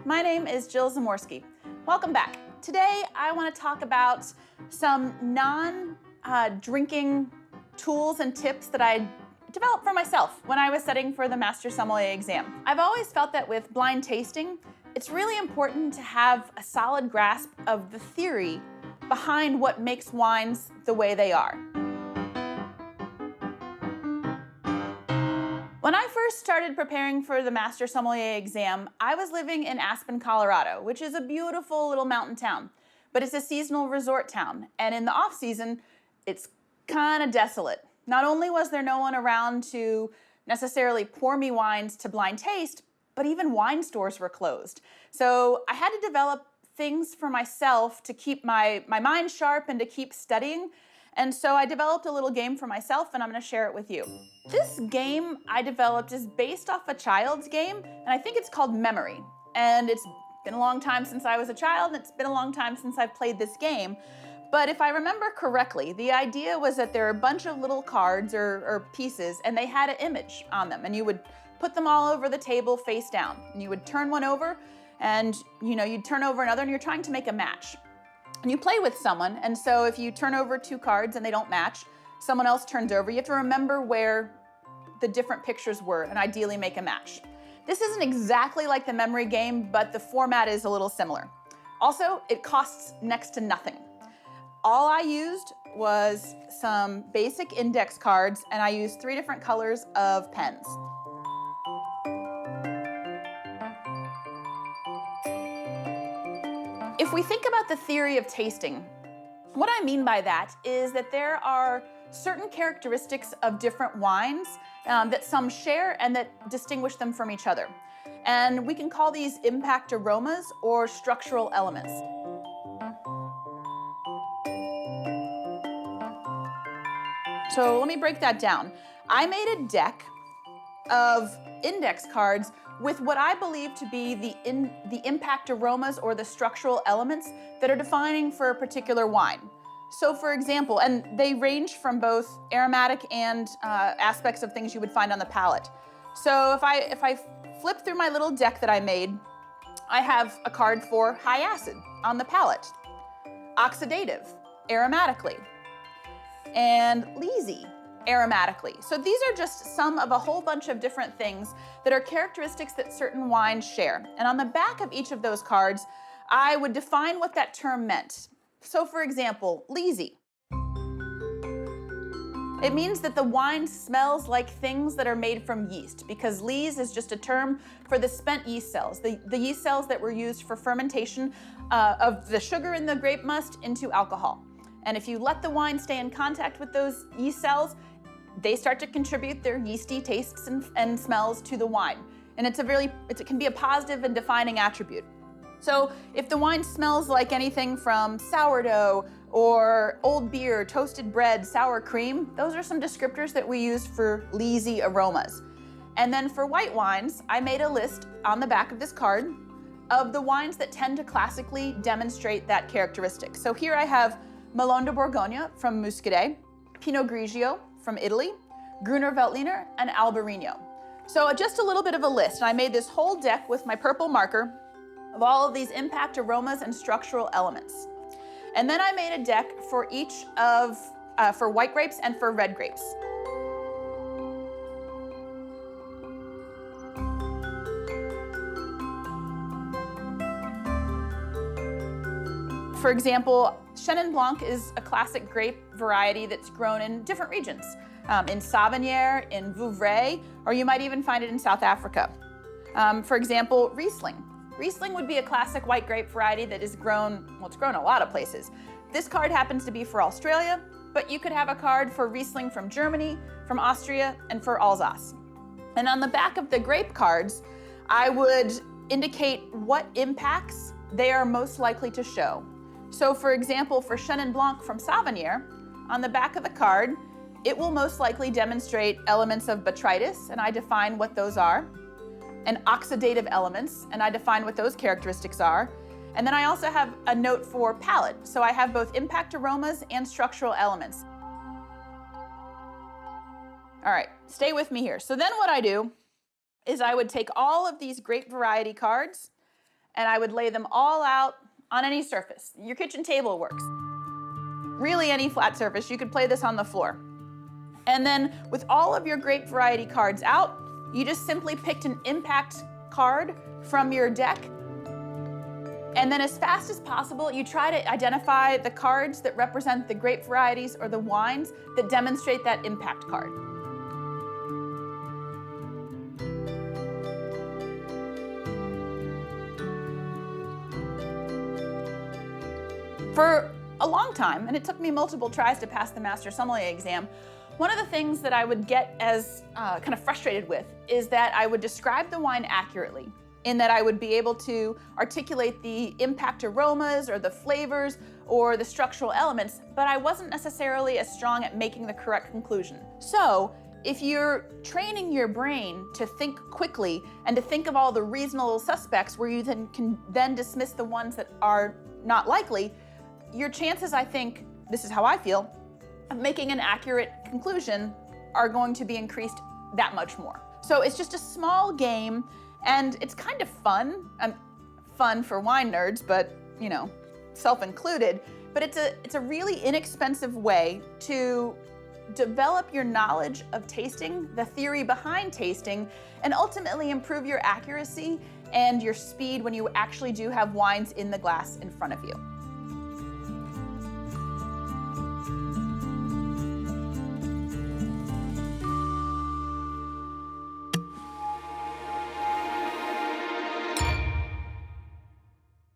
my name is Jill Zimorski. Welcome back. Today I want to talk about some non-drinking tools and tips that I developed for myself when I was studying for the Master Sommelier exam. I've always felt that with blind tasting, it's really important to have a solid grasp of the theory behind what makes wines the way they are. When I first started preparing for the Master Sommelier exam, I was living in Aspen, Colorado, which is a beautiful little mountain town, but it's a seasonal resort town, and in the off-season, it's kind of desolate. Not only was there no one around to necessarily pour me wines to blind taste, but even wine stores were closed. So I had to develop things for myself to keep my mind sharp and to keep studying. And so I developed a little game for myself, and I'm going to share it with you. This game I developed is based off a child's game, and I think it's called Memory. And it's been a long time since I was a child, and it's been a long time since I've played this game. But if I remember correctly, the idea was that there are a bunch of little cards or pieces, and they had an image on them, and you would put them all over the table face down. And you would turn one over, and you'd turn over another, and you're trying to make a match. And you play with someone, and so if you turn over two cards and they don't match, someone else turns over. You have to remember where the different pictures were and ideally make a match. This isn't exactly like the memory game, but the format is a little similar. Also, it costs next to nothing. All I used was some basic index cards, and I used 3 different colors of pens. If we think about the theory of tasting, what I mean by that is that there are certain characteristics of different wines that some share and that distinguish them from each other. And we can call these impact aromas or structural elements. So let me break that down. I made a deck of index cards with what I believe to be the impact aromas or the structural elements that are defining for a particular wine. So for example, and they range from both aromatic and aspects of things you would find on the palate. So if I flip through my little deck that I made, I have a card for high acid on the palate, oxidative, aromatically, and leesy, aromatically. So these are just some of a whole bunch of different things that are characteristics that certain wines share. And on the back of each of those cards, I would define what that term meant. So for example, leesy. It means that the wine smells like things that are made from yeast, because lees is just a term for the spent yeast cells, the yeast cells that were used for fermentation of the sugar in the grape must into alcohol. And if you let the wine stay in contact with those yeast cells, they start to contribute their yeasty tastes and smells to the wine. And it can be a positive and defining attribute. So if the wine smells like anything from sourdough or old beer, toasted bread, sour cream, those are some descriptors that we use for leesy aromas. And then for white wines, I made a list on the back of this card of the wines that tend to classically demonstrate that characteristic. So here I have Melon de Bourgogne from Muscadet, Pinot Grigio from Italy, Gruner Veltliner, and Albarino. So just a little bit of a list. And I made this whole deck with my purple marker of all of these impact aromas and structural elements. And then I made a deck for each for white grapes and for red grapes. For example, Chenin Blanc is a classic grape variety that's grown in different regions, in Savennières, in Vouvray, or you might even find it in South Africa. For example, Riesling. Riesling would be a classic white grape variety that is grown, well, it's grown a lot of places. This card happens to be for Australia, but you could have a card for Riesling from Germany, from Austria, and for Alsace. And on the back of the grape cards, I would indicate what impacts they are most likely to show. So for example, for Chenin Blanc from Savennières, on the back of the card, it will most likely demonstrate elements of botrytis, and I define what those are, and oxidative elements, and I define what those characteristics are. And then I also have a note for palate, so I have both impact aromas and structural elements. All right, stay with me here. So then what I do is I would take all of these grape variety cards and I would lay them all out on any surface. Your kitchen table works. Really any flat surface. You could play this on the floor. And then with all of your grape variety cards out, you just simply picked an impact card from your deck. And then as fast as possible, you try to identify the cards that represent the grape varieties or the wines that demonstrate that impact card. For a long time, and it took me multiple tries to pass the Master Sommelier exam, one of the things that I would get as kind of frustrated with is that I would describe the wine accurately, in that I would be able to articulate the impact aromas or the flavors or the structural elements, but I wasn't necessarily as strong at making the correct conclusion. So if you're training your brain to think quickly and to think of all the reasonable suspects where you can then dismiss the ones that are not likely, your chances, I think, this is how I feel, of making an accurate conclusion are going to be increased that much more. So it's just a small game, and it's kind of fun. Fun for wine nerds, but you know, self-included. But it's a really inexpensive way to develop your knowledge of tasting, the theory behind tasting, and ultimately improve your accuracy and your speed when you actually do have wines in the glass in front of you.